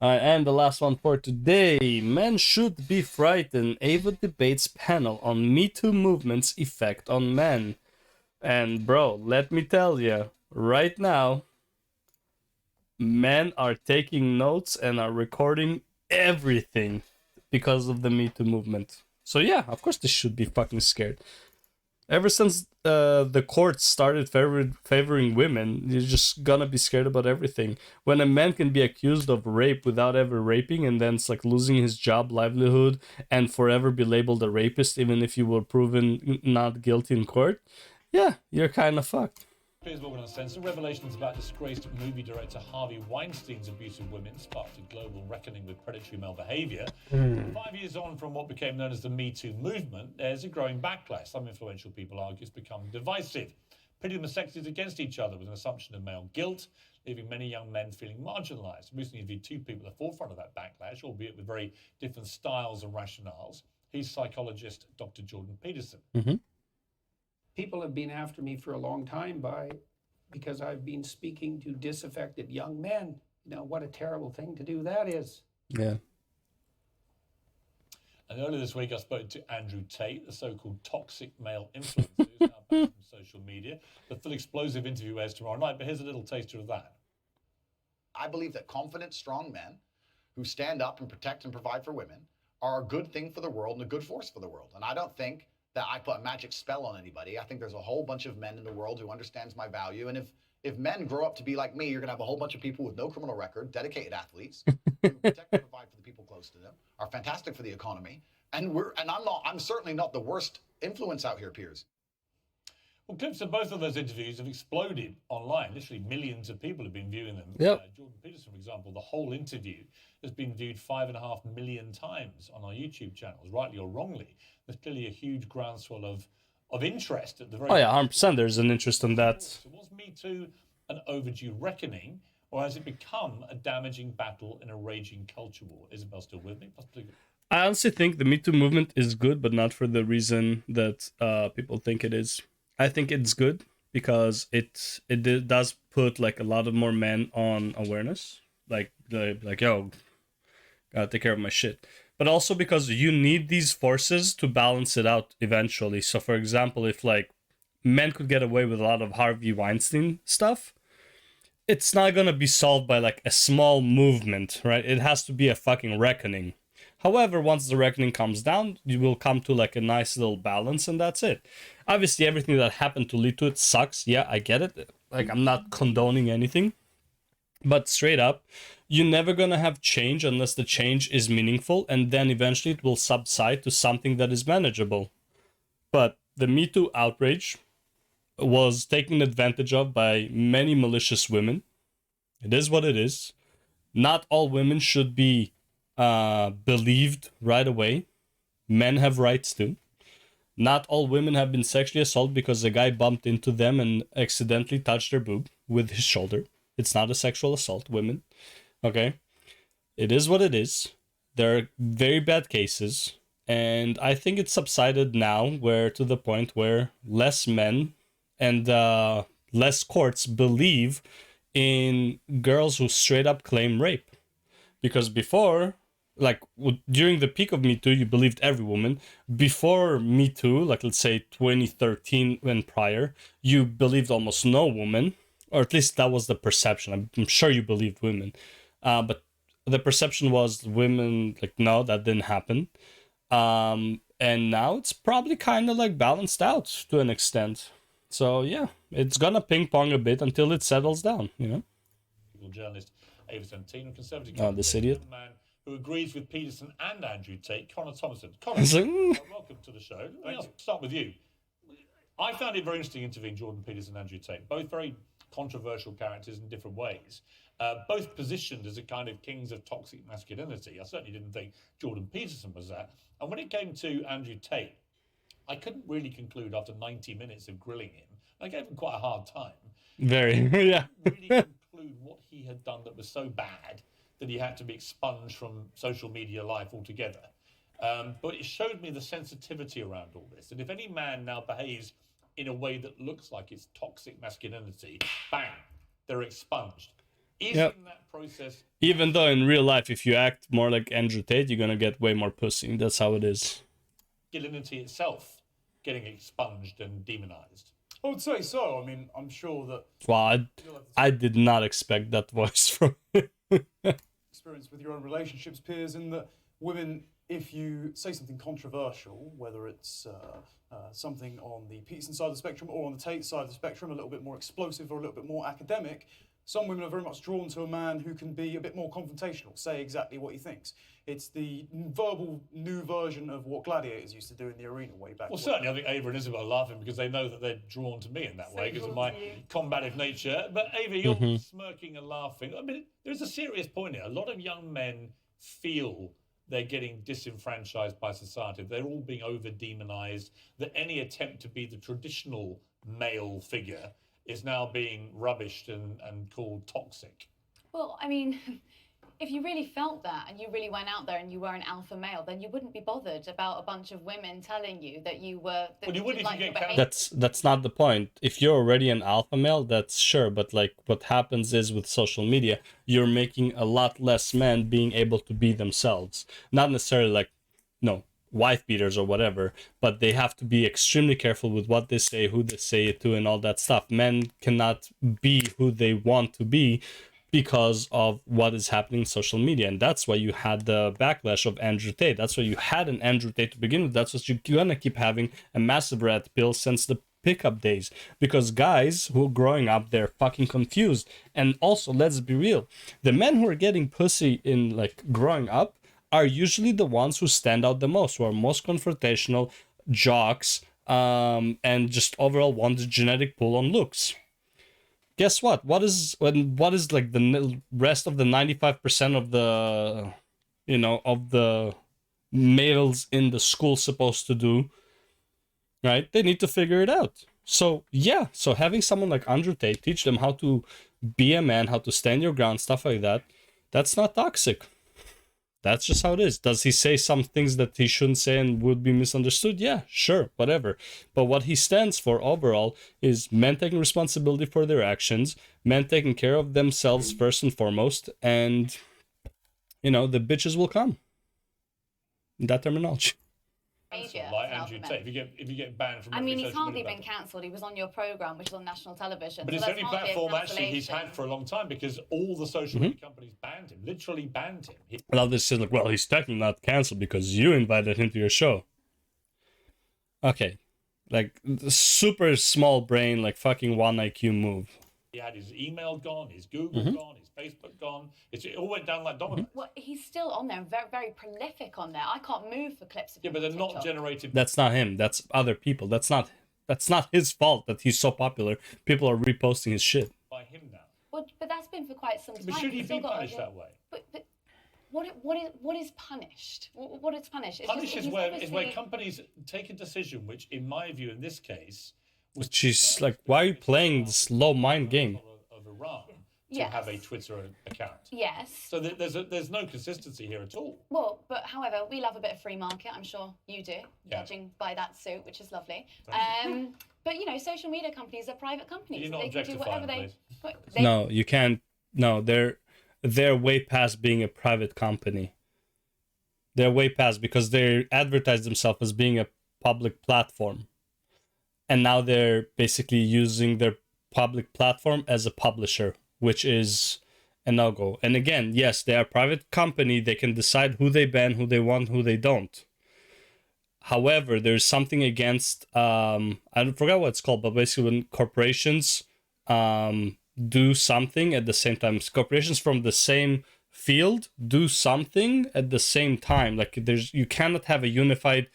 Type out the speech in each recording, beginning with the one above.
And the last one for today. Men should be frightened. Ava debates panel on Me Too movement's effect on men. And bro, let me tell you, right now, men are taking notes and are recording everything because of the Me Too movement. So yeah, of course they should be fucking scared. Ever since the courts started favoring women, you're just gonna be scared about everything. When a man can be accused of rape without ever raping, and then it's like losing his job, livelihood, and forever be labeled a rapist, even if you were proven not guilty in court, yeah, you're kind of fucked. Piers Uncensored. Revelations about disgraced movie director Harvey Weinstein's abuse of women sparked a global reckoning with predatory male behaviour. 5 years on from what became known as the Me Too movement, there's a growing backlash. Some influential people argue it's become divisive, pitting the sexes against each other with an assumption of male guilt, leaving many young men feeling marginalised. Recently interviewed two people at the forefront of that backlash, albeit with very different styles and rationales. He's psychologist Dr. Jordan Peterson. People have been after me for a long time because I've been speaking to disaffected young men. You know, what a terrible thing to do that is. Yeah. And earlier this week, I spoke to Andrew Tate, the so-called toxic male influencer who's now banned from social media. The full explosive interview airs tomorrow night, but here's a little taster of that. I believe that confident, strong men who stand up and protect and provide for women are a good thing for the world and a good force for the world. And I don't think that I put a magic spell on anybody. I think there's a whole bunch of men in the world who understands my value. And if men grow up to be like me, you're gonna have a whole bunch of people with no criminal record, dedicated athletes, who protect and provide for the people close to them, are fantastic for the economy. And I'm certainly not the worst influence out here, Piers. Well, clips of both of those interviews have exploded online. Literally millions of people have been viewing them. Yep. Jordan Peterson, for example, the whole interview has been viewed 5.5 million times on our YouTube channels, rightly or wrongly. There's clearly a huge groundswell of interest at the very. Oh yeah, 100%. There's an interest in that. So was Me Too an overdue reckoning, or has it become a damaging battle in a raging culture war? Isabel still with me? I honestly think the Me Too movement is good, but not for the reason that people think it is. I think it's good because it does put like a lot of more men on awareness, like yo, gotta take care of my shit. But also because you need these forces to balance it out eventually. So for example, if like men could get away with a lot of Harvey Weinstein stuff, it's not gonna be solved by like a small movement, right? It has to be a fucking reckoning. However, once the reckoning comes down, you will come to like a nice little balance, and that's it. Obviously, everything that happened to lead to it sucks. Yeah, I get it. Like, I'm not condoning anything. But straight up, you're never gonna have change unless the change is meaningful, and then eventually it will subside to something that is manageable. But the Me Too outrage was taken advantage of by many malicious women. It is what it is. Not all women should be believed right away. Men have rights too. Not all women have been sexually assaulted because a guy bumped into them and accidentally touched their boob with his shoulder. It's not a sexual assault, women. Okay? It is what it is. There are very bad cases. And I think it's subsided now where to the point where less men and less courts believe in girls who straight up claim rape. Because before, like during the peak of Me Too, you believed every woman. Before Me Too, like let's say 2013 and prior, you believed almost no woman, or at least that was the perception. I'm sure you believed women, but the perception was women, like, no, that didn't happen. And now it's probably kind of like balanced out to an extent. So yeah, it's gonna ping pong a bit until it settles down, you know? Journalist Ava Santino, conservative this idiot. man who agrees with Peterson and Andrew Tate, Connor Thompson. Connor, welcome to the show. I'll start with you. I found it very interesting interviewing Jordan Peterson and Andrew Tate, both very controversial characters in different ways, both positioned as a kind of kings of toxic masculinity. I certainly didn't think Jordan Peterson was that. And when it came to Andrew Tate, I couldn't really conclude after 90 minutes of grilling him. I gave him quite a hard time. Very, yeah. Really conclude what he had done that was so bad that he had to be expunged from social media life altogether. But it showed me the sensitivity around all this. And if any man now behaves in a way that looks like it's toxic masculinity, bang, they're expunged. Is Yep. in that process Even though in real life, if you act more like Andrew Tate, you're gonna get way more pussy. That's how it is. masculinity itself getting expunged and demonized? I would say so. I mean, I'm sure that Wow, I did not expect that voice from experience with your own relationships, Piers, in that women, if you say something controversial, whether it's something on the Peterson side of the spectrum or on the Tate side of the spectrum, a little bit more explosive or a little bit more academic, some women are very much drawn to a man who can be a bit more confrontational, say exactly what he thinks. It's the verbal new version of what gladiators used to do in the arena way back Well, when. certainly, I think Ava and Isabel are laughing because they know that they're drawn to me in that way because of my combative nature. But Ava, you're smirking and laughing. I mean, there's a serious point here. A lot of young men feel they're getting disenfranchised by society. They're all being over-demonized, that any attempt to be the traditional male figure is now being rubbished and called toxic. Well, I mean, if you really felt that and you really went out there and you were an alpha male, then you wouldn't be bothered about a bunch of women telling you that you were. That Well, you wouldn't if you your get behaviour. That's not the point. If you're already an alpha male, that's sure, but like what happens is with social media, you're making a lot less men being able to be themselves. Not necessarily like no wife beaters or whatever, but they have to be extremely careful with what they say, who they say it to, and all that stuff. Men cannot be who they want to be because of what is happening in social media, and that's why you had the backlash of Andrew Tate. That's why you had an Andrew Tate to begin with. That's what you're gonna keep having a massive red pill since the pickup days, because guys who are growing up, they're fucking confused. And also, let's be real, the men who are getting pussy in like growing up are usually the ones who stand out the most, who are most confrontational, jocks, and just overall want the genetic pull on looks. Guess what? What is like the rest of the 95% of the, of the males in the school supposed to do? Right? They need to figure it out. So yeah, so having someone like Andrew Tate teach them how to be a man, how to stand your ground, stuff like that, that's not toxic. That's just how it is. Does he say some things that he shouldn't say and would be misunderstood? Yeah, sure, whatever. But what he stands for overall is men taking responsibility for their actions, men taking care of themselves first and foremost, and, the bitches will come. That terminology. Like Andrew Tate, if you get banned from. I mean, he's social hardly media been cancelled. He was on your programme, which is on national television. But so it's the that's only hardly a platform actually he's cancellation. had for a long time because all the social media companies banned him, literally banned him. Now this is like, well, he's technically not canceled because you invited him to your show. Okay, like super small brain, like fucking 1 IQ move. He had his email gone, his Google gone, his Facebook gone. It all went down like dominoes. Well, he's still on there, very, very prolific on there. I can't move for clips of Yeah, him but they're on not TikTok. generated. That's not him. That's other people. That's not his fault that he's so popular. People are reposting his shit. By him now. Well, but that's been for quite some time. But should he He's still be got punished that way? But what is punished? What is punished? It's Punish just, is he's where obviously- companies take a decision, which, in my view, in this case, was She's like, why are you playing this low mind game? of Iran to Yes. have a Twitter account. Yes. So there's no consistency here at all. Well, but however, we love a bit of free market. I'm sure you do, judging by that suit, which is lovely. But social media companies are private companies. You're not They can do objectifying, whatever please. they. No, you can't. No, they're way past being a private company. They're way past because they advertise themselves as being a public platform. And now they're basically using their public platform as a publisher, which is a no-go. And again, yes, they are a private company. They can decide who they ban, who they want, who they don't. However, there's something against, I forgot what it's called, but basically when corporations do something at the same time, corporations from the same field do something at the same time. Like you cannot have a unified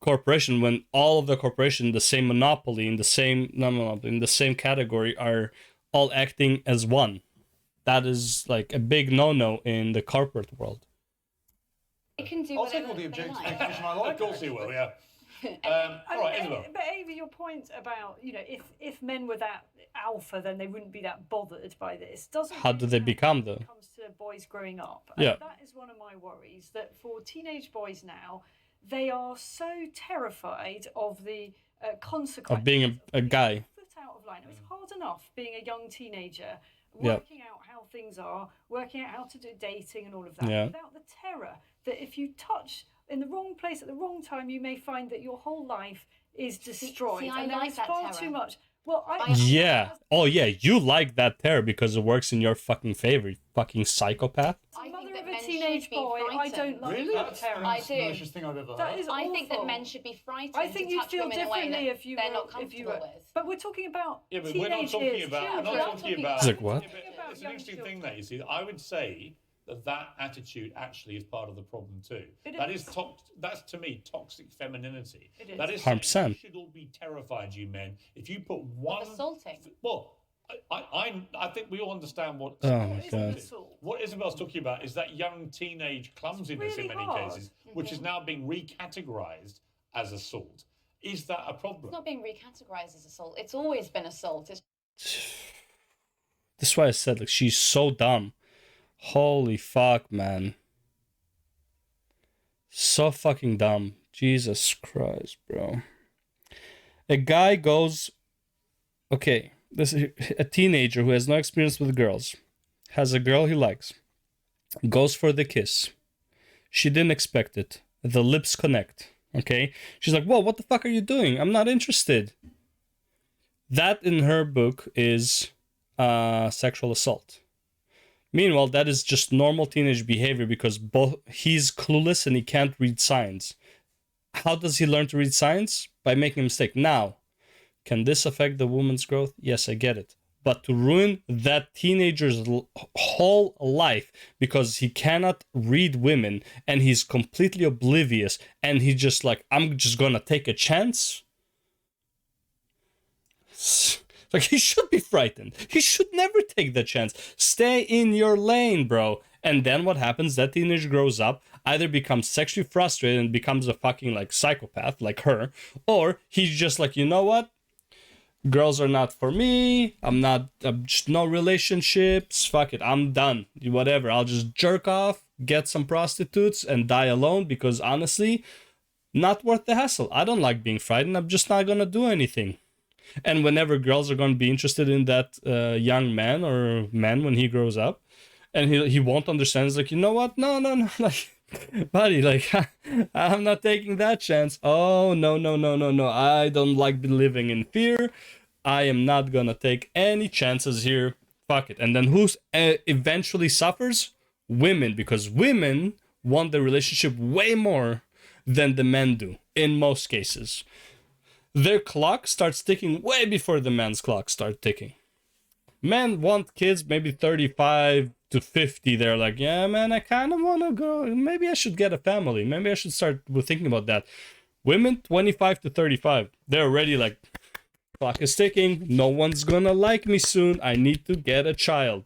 corporation when all of the corporation in the same monopoly in the same category are all acting as one. That is like a big no-no in the corporate world. They can do I'll take whatever all the they objectification like. I like. Of course he will, yeah. All right, Isabel. But Ava, your point about if men were that alpha, then they wouldn't be that bothered by this. Doesn't How do they really become happen though? when it comes to boys growing up? Yeah. And that is one of my worries. That for teenage boys now, they are so terrified of the consequences Of being a guy. Foot out of line. It's hard enough being a young teenager working out how things are, working out how to do dating and all of that, without the terror that if you touch in the wrong place at the wrong time, you may find that your whole life is destroyed. See, I and there like is that far terror. too much. Well, Yeah. Oh, yeah. You like that terror because it works in your fucking favor, you fucking psychopath. as a I mother think of that a men teenage should be boy, I frightened. don't like Really? that That's terror. I the do. malicious thing I've ever That heard. is I think that awful. men should be frightened I think to you'd touch feel women in a way differently that if you they're were, not if you comfortable were. with. But we're talking about Yeah, but teenage we're not talking years, about. We're children. not talking about. It's like, what? Yeah, but it's an interesting thing there. You see, I would say that attitude actually is part of the problem too. That is that's to me toxic femininity. It is. That is 100%. saying you should all be terrified, you men. If you put one assaulting. Well, I think we all understand what. Oh my What is an god. assault? What Isabel's talking about is that young teenage clumsiness really in many hard. cases, which is now being recategorized as assault. Is that a problem? It's not being recategorized as assault. It's always been assault. It's That's why I said, like, she's so dumb. Holy fuck, man. So fucking dumb. Jesus Christ, bro. A guy goes... Okay, this is a teenager who has no experience with girls. Has a girl he likes. Goes for the kiss. She didn't expect it. The lips connect. Okay? She's like, whoa, what the fuck are you doing? I'm not interested. That, in her book, is sexual assault. Meanwhile, that is just normal teenage behavior because he's clueless and he can't read signs. How does he learn to read signs? By making a mistake. Now, can this affect the woman's growth? Yes, I get it. But to ruin that teenager's whole life because he cannot read women and he's completely oblivious and he's just like, I'm just gonna take a chance? Like, he should be frightened. He should never take the chance. Stay in your lane, bro. And then what happens? That teenager grows up, either becomes sexually frustrated and becomes a fucking, like, psychopath, like her, or he's just like, you know what? Girls are not for me. I'm just no relationships. Fuck it. I'm done. Whatever. I'll just jerk off, get some prostitutes, and die alone because, honestly, not worth the hassle. I don't like being frightened. I'm just not gonna do anything. And whenever girls are going to be interested in that young man or man when he grows up, and he won't understand, it's like, you know what? No, like, buddy, like, I'm not taking that chance. Oh, no. I don't like living in fear. I am not going to take any chances here. Fuck it. And then who eventually suffers? Women, because women want the relationship way more than the men do, in most cases. Their clock starts ticking way before the man's clock starts ticking. Men want kids maybe 35 to 50. They're like, yeah, man, I kind of want to go. Maybe I should get a family. Maybe I should start thinking about that. Women, 25 to 35. They're already like, clock is ticking. No one's going to like me soon. I need to get a child.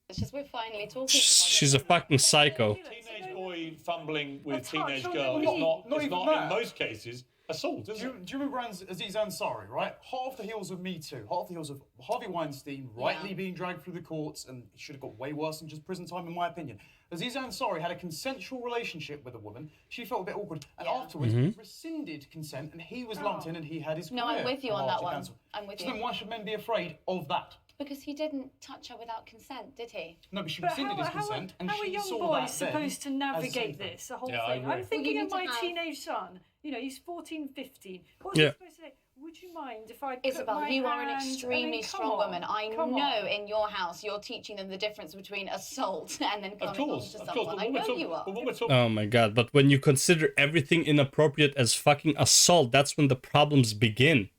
It's just we're finally talking about She's it. a fucking psycho. Teenage boy fumbling with touch teenage on girl the is not, Not it's even not in that. most cases assault, is Do it? you remember Aziz Ansari, right? Hot off the heels of Me Too, hot off the heels of Harvey Weinstein rightly being dragged through the courts, and he should have got way worse than just prison time, in my opinion. Aziz Ansari had a consensual relationship with a woman. She felt a bit awkward, and afterwards rescinded consent, and he was lumped in, and he had his No, career I'm with you on that largely one. cancelled. I'm with So you. then why should men be afraid of that? Because he didn't touch her without consent, did he? No, but she But rescinded his consent, and how are she young saw boys that supposed to then as navigate safer. this, the whole Yeah, I thing? agree. I'm thinking you of need to my have- teenage son. You know, he's 14, 15. What's Yeah. he supposed to say? Would you mind if I put Isabel, my you are an hand- I mean, extremely come strong on, woman. I come know on. in your house you're teaching them the difference between assault and then Of coming on course, to of someone. course. I know you are. But when we're talking, Oh my god, but when you consider everything inappropriate as fucking assault, that's when the problems begin.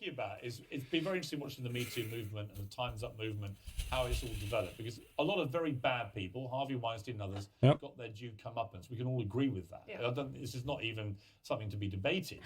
about is it's been very interesting watching the Me Too movement and the Time's Up movement, how it's all developed, because a lot of very bad people, Harvey Weinstein and others, Yep. got their due comeuppance. We can all agree with that. Yeah. I don't, this is not even something to be debated.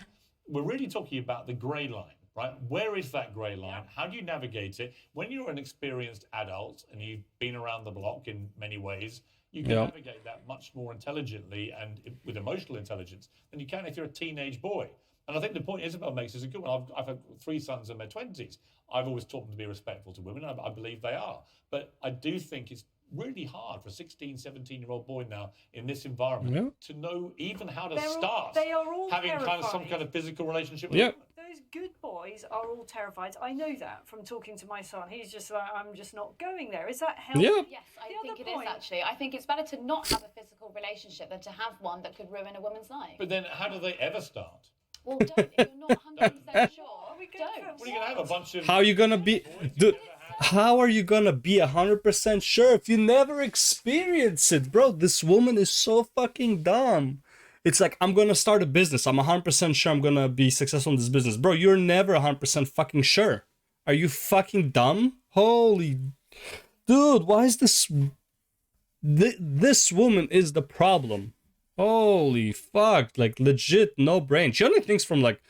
We're really talking about the grey line, right? Where is that grey line? How do you navigate it? When you're an experienced adult and you've been around the block in many ways, you can Yep. navigate that much more intelligently and with emotional intelligence than you can if you're a teenage boy. And I think the point Isabel makes is a good one. I've had 3 sons in their 20s. I've always taught them to be respectful to women. I believe they are. But I do think it's really hard for a 16, 17-year-old boy now in this environment Yeah. to know even how to They are start all having kind of some terrified. kind of physical relationship with Yeah. a woman. Those good boys are all terrified. I know that from talking to my son. He's just like, I'm just not going there. Is that healthy? Yeah. Yes, I think it is actually. I think it's better to not have a physical relationship than to have one that could ruin a woman's life. But then how do they ever start? Well, don't. If you're not 100% sure, don't. What are you going to have, a bunch of... How are you gonna be... Dude, how are you gonna be 100% sure if you never experience it, bro? This woman is so fucking dumb. It's like, I'm gonna start a business. I'm 100% sure I'm gonna be successful in this business. Bro, you're never 100% fucking sure. Are you fucking dumb? Holy... Dude, why is this... This woman is the problem. Holy fuck. Like, legit no brain. She only thinks from, like...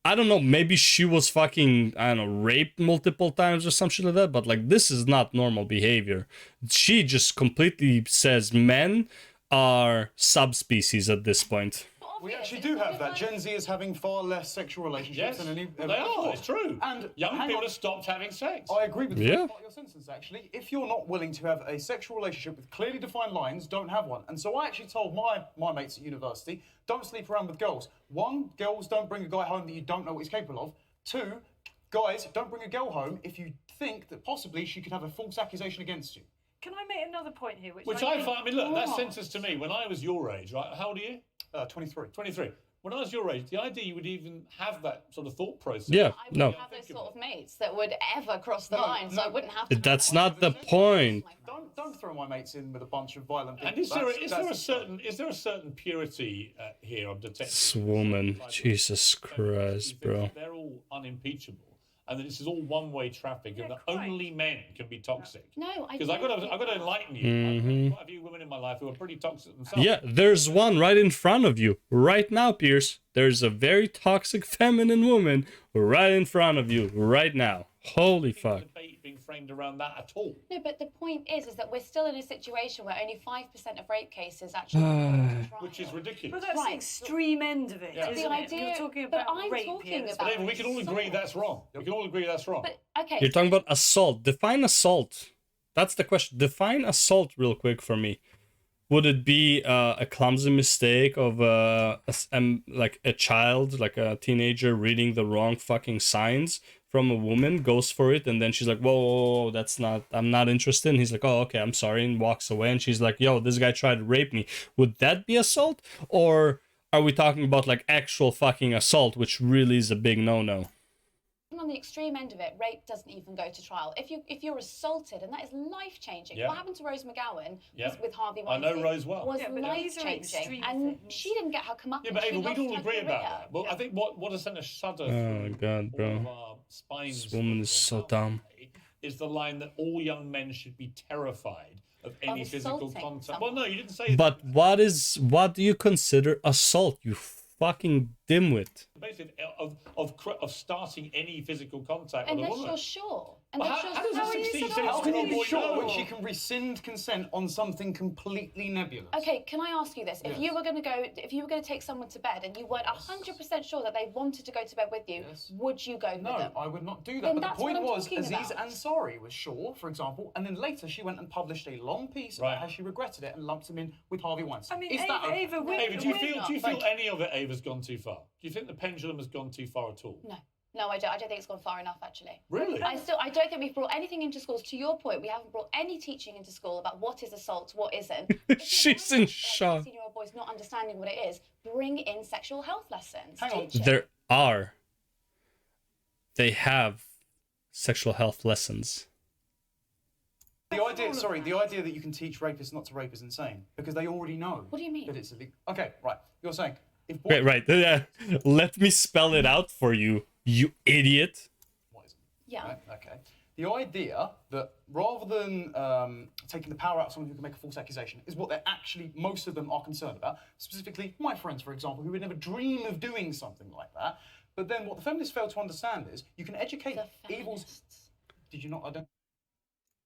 I don't know, maybe she was fucking, I don't know, raped multiple times or some shit like that, but like, this is not normal behavior. She just completely says men are subspecies at this point. We actually do have that. Gen Z is having far less sexual relationships Yes, than any they are. It's true. And young hang people on. have stopped having sex. I agree with Yeah. part of your sentence, actually. If you're not willing to have a sexual relationship with clearly defined lines, don't have one. And so I actually told my mates at university, don't sleep around with girls. One, girls don't bring a guy home that you don't know what he's capable of. Two, guys, don't bring a girl home if you think that possibly she could have a false accusation against you. Can I make another point here? Which I find, I mean, look, that sentence to me, when I was your age, right? How old are you? 23. 23. When I was your age, the idea you would even have that sort of thought process. Yeah, I wouldn't no. have those sort of mates that would ever cross the line, so I wouldn't have to... That's not the point. Don't throw my mates in with a bunch of violent people. And is there a certain purity here I'm detecting? This woman, Jesus Christ, bro. They're all unimpeachable, and that this is all one-way traffic, and that quite. only men can be toxic. No, I Because I've got to enlighten you. I've met quite a few women in my life who are pretty toxic themselves. Yeah, there's one right in front of you. Right now, Piers. There's a very toxic feminine woman right in front of you. Right now. Holy fuck. Debate being framed around that at all. No, but the point is that we're still in a situation where only 5% of rape cases actually go to trial. Which is ridiculous. But that's the extreme end of it, Yeah. isn't The it? idea- You're talking but about I'm rape talking here. about- David, we can all agree that's wrong. We can all agree that's wrong. But, okay. You're talking about assault. Define assault. That's the question. Define assault real quick for me. Would it be a clumsy mistake of like a child, like a teenager, reading the wrong fucking signs from a woman, goes for it, and then she's like, whoa, that's not, I'm not interested. And he's like, oh, okay, I'm sorry, and walks away. And she's like, yo, this guy tried to rape me. Would that be assault? Or are we talking about like actual fucking assault, which really is a big no-no? On the extreme end of it, rape doesn't even go to trial. If you're assaulted, and that is life-changing. Yeah. What happened to Rose McGowan Yeah. with Harvey I Weinstein know Rose well. was Yeah, but these are life-changing, extreme and things. she didn't get her comeuppance. Yeah, but Ava, She we'd lost all her agree about career. that. Well, I think what has sent a shudder Oh, through God, bro. all of our spines This woman is so dumb. is the line that all young men should be terrified of any physical assaulting contact. someone. Well, no, you didn't say But what do you consider assault, you fucking dimwit? basically of starting any physical contact with a Unless woman. you're sure. Well, Unless how you're does a sure. 16, How 17 How can you year be old boy sure know? when she can rescind consent on something completely nebulous? Okay, can I ask you this? If Yes. you were going to take someone to bed and you weren't 100% sure that they wanted to go to bed with you, Yes. would you go with No, them? I would not do that. Then But the that's what point I'm was, talking Aziz about. Ansari was sure, for example, and then later she went and published a long piece Right. about how she regretted it and lumped him in with Harvey Weinstein. I mean, Is that okay? Ava, Ava, do you we're feel any of it, Ava's gone too far? Do you think the pendulum has gone too far at all? No, I don't think it's gone far enough, actually. Really? I don't think we've brought anything into schools. To your point, we haven't brought any teaching into school about what is assault, what isn't. She's in shock. 16-year-old boys not understanding what it is. Bring in sexual health lessons. Hang on. Teach it. There are. They have sexual health lessons. The idea that you can teach rapists not to rape is insane because they already know. What do you mean? That it's illegal. Okay, right. You're saying if Wait, right. Let me spell it out for you, you idiot. What is it? Yeah. Right, okay. The idea that rather than taking the power out of someone who can make a false accusation is what they're actually, most of them are concerned about. Specifically, my friends, for example, who would never dream of doing something like that. But then what the feminists fail to understand is you can educate The evils. feminists. Did you not? I don't.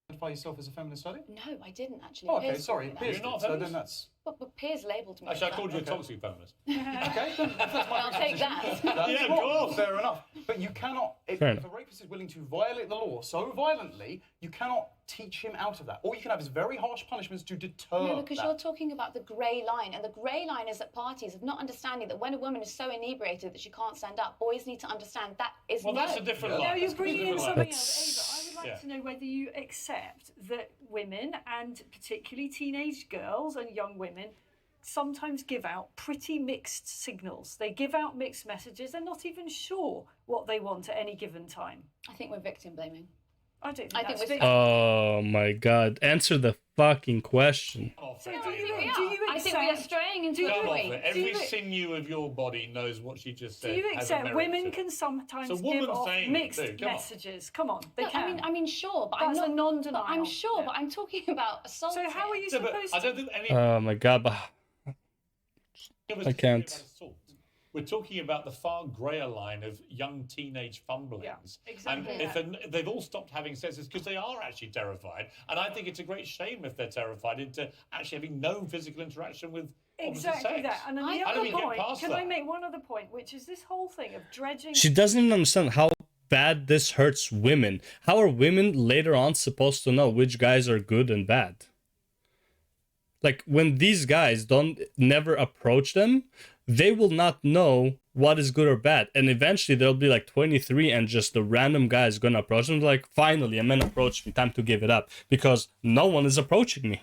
identify yourself as a feminist study? No, I didn't actually. Oh, okay, Piers sorry. told me Piers that. You're not a did, so feminist? then that's... But Piers labelled me. Actually, I as called you a that. toxic feminist. Okay, then if that's my I'll take that. That's Yeah, fine, go on. fair enough. But you cannot, if Fair a rapist is willing to violate the law so violently, you cannot teach him out of that. All you can have is very harsh punishments to deter No, because that. you're talking about the grey line, and the grey line is at parties of not understanding that when a woman is so inebriated that she can't stand up, boys need to understand that is Well, no. that's a different Now line. you're That's a bringing in different line. something else, Ava. I would like Yeah. to know whether you accept that women, and particularly teenage girls and young women, sometimes give out pretty mixed signals. They give out mixed messages. They're not even sure what they want at any given time. I think we're victim blaming. I don't think I think that's we're- big. Oh my god. Answer the fucking question. Oh, So thank do you. you, We do are. you I think we are accept? straying into do a you- Come off void. it. Every do you- sinew of your body knows what she just Do said. you has a accept merit women to it. can sometimes It's a give woman off saying it, mixed dude, come on. messages? Come on, they No, can. I mean, sure, but That's I'm a not. non-denial. But I'm sure, Yeah. but I'm talking about assault. So how are you Yeah, but supposed I to? don't think any Oh my god, but of us I talking can't. about assault. We're talking about the far greyer line of young teenage fumblings. exactly And if they've all stopped having sex, it's because they are actually terrified. And I think it's a great shame if they're terrified into actually having no physical interaction with opposite Exactly sex. that. And then I the don't other think we get point, past can I that. make one other point, which is this whole thing of dredging. she doesn't even understand how bad this hurts women. How are women later on supposed to know which guys are good and bad? Like when these guys don't never approach them, they will not know what is good or bad. And eventually they'll be like 23 and just the random guy is gonna approach them like, finally a man approached me, time to give it up. Because no one is approaching me.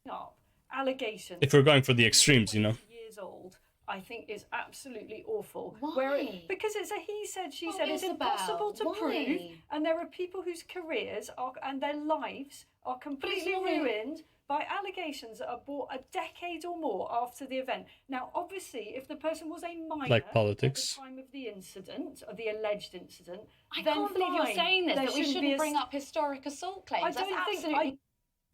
Up allegations. If we're going for the extremes, you know. 20 years old, I think is absolutely awful. Why? Because it's a he said, she What said. It's is impossible about? to Why? prove, and there are people whose careers are and their lives are completely not- ruined by allegations that are brought a decade or more after the event. Now, obviously, if the person was a minor Like politics. at the time of the incident, or the alleged incident, I then can't believe you're fine. saying this, There that we be shouldn't a bring up historic assault claims. I That's don't think- absolutely.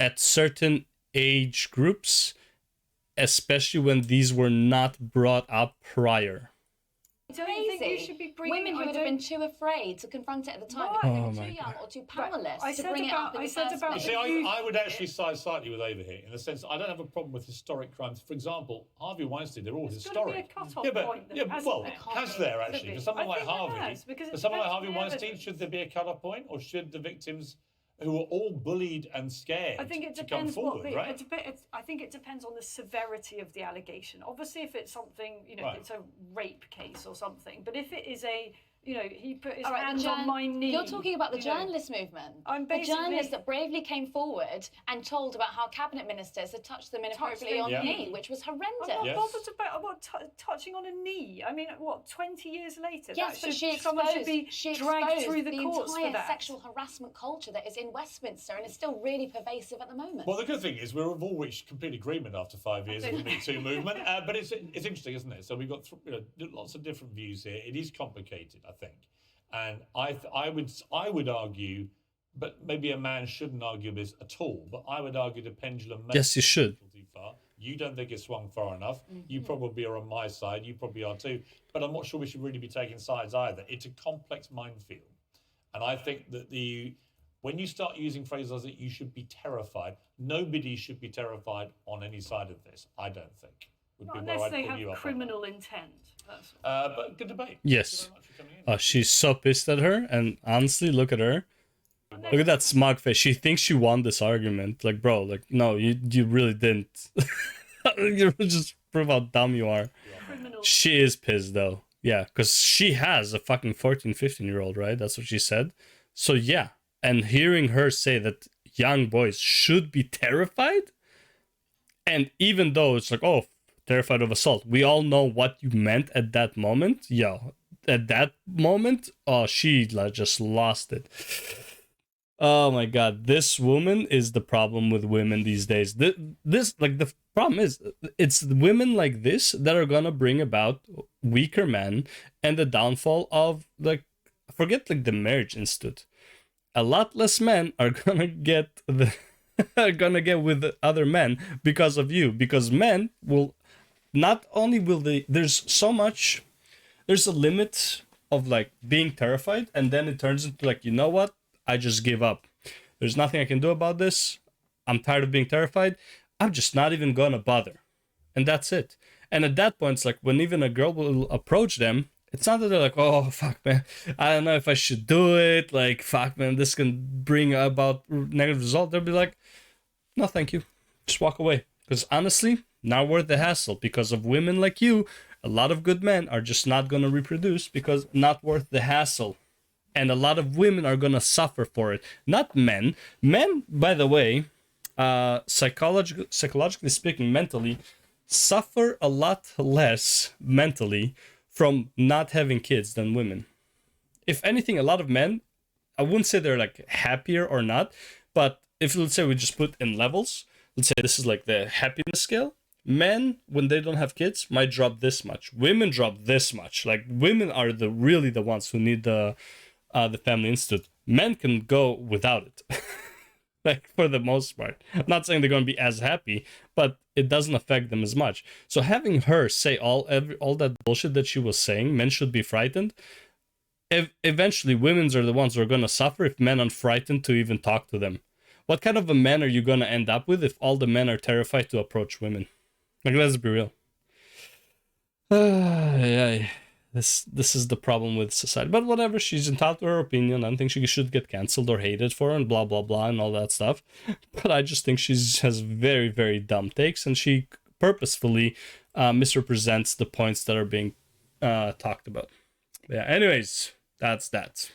At certain age groups, especially when these were not brought up prior. I don't think we Crazy. should be bringing. Women who I would have don't- been too afraid to confront it at the time Why? because they Oh were my too young God. or too powerless I to said bring it about- up in I the said first about- place. You see, You- I would actually side slightly with Ava here, in the sense that I don't have a problem with historic crimes. For example, Harvey Weinstein, they're all There's gotta be a historic. cut-off Yeah, but point that yeah, hasn't well, there? has there Could actually? be. For someone I like think there Harvey, has, because it for someone like depends Harvey on the Weinstein, evidence. should there be a cut-off point, or should the victims who were all bullied and scared I think it to come depends forward, right? I think it depends on the severity of the allegation. Obviously, if it's something, Right. it's a rape case or something. But if it is a, he put his All right, the hands on my knee. You're talking about the you know. journalist movement. I'm the basically- journalists that bravely came forward and told about how cabinet ministers had touched them inappropriately on their the knee. knee, which was I'm horrendous. not Yes. bothered about touching on a knee. I mean, 20 years later? Yes, that but should, she someone should exposed, be she dragged exposed through the courts for entire that. sexual harassment culture that is in Westminster and is still really pervasive at the moment. Well, the good thing is we've all reached complete agreement after 5 years of the Me Too movement. But it's interesting, isn't it? So we've got lots of different views here. It is complicated, I think, and I would argue, but maybe a man shouldn't argue this at all. But I would argue the pendulum. May Yes, you should. swing too far. You don't think it swung far enough. You probably are on my side. You probably are too. But I'm not sure we should really be taking sides either. It's a complex minefield, and I think that when you start using phrases like that, you should be terrified. Nobody should be terrified on any side of this. I don't think. Would be Not where unless I'd they put have you up on criminal intent. That's that. But good debate. Yes. Thank you very much for coming in. She's so pissed at her, and honestly, look at her. Look at that smug face. She thinks she won this argument. Like, bro, like, no, you really didn't. You just prove how dumb you are. criminal. She is pissed, though. Yeah, because she has a fucking 14, 15-year-old, right? That's what she said. So, yeah. And hearing her say that young boys should be terrified, and even though it's like, oh, terrified of assault, we all know what you meant at that moment. Yeah, at that moment, oh, she just lost it. Oh my god, this woman is the problem with women these days. This like the problem is, it's women like this that are gonna bring about weaker men and the downfall of, like, forget like the marriage institute. A lot less men are gonna get are gonna get with other men because of you. Because men will not only will they, there's a limit of like being terrified, and then it turns into like, you know what? I just give up. There's nothing I can do about this. I'm tired of being terrified. I'm just not even gonna bother. And that's it. And at that point, it's like when even a girl will approach them, it's not that they're like, oh, fuck, man, I don't know if I should do it. Like, fuck, man, this can bring about negative result. They'll be like, no, thank you. Just walk away. Because honestly, not worth the hassle. Because of women like you, a lot of good men are just not going to reproduce because not worth the hassle. And a lot of women are going to suffer for it. Not men. Men, by the way, psychologically speaking, mentally, suffer a lot less mentally from not having kids than women. If anything, a lot of men, I wouldn't say they're like happier or not, but if let's say we just put in levels, let's say this is like the happiness scale. Men, when they don't have kids, might drop this much. Women drop this much. Like women are really the ones who need the family institute. Men can go without it. Like for the most part. I'm not saying they're going to be as happy, but it doesn't affect them as much. So having her say all that bullshit that she was saying, men should be frightened. Eventually, women are the ones who are going to suffer if men are frightened to even talk to them. What kind of a man are you going to end up with if all the men are terrified to approach women? Like, let's be real. This is the problem with society. But whatever, she's entitled to her opinion. I don't think she should get cancelled or hated for and blah, blah, blah, and all that stuff. But I just think she has very, very dumb takes, and she purposefully misrepresents the points that are being talked about. Yeah, anyways, that's that.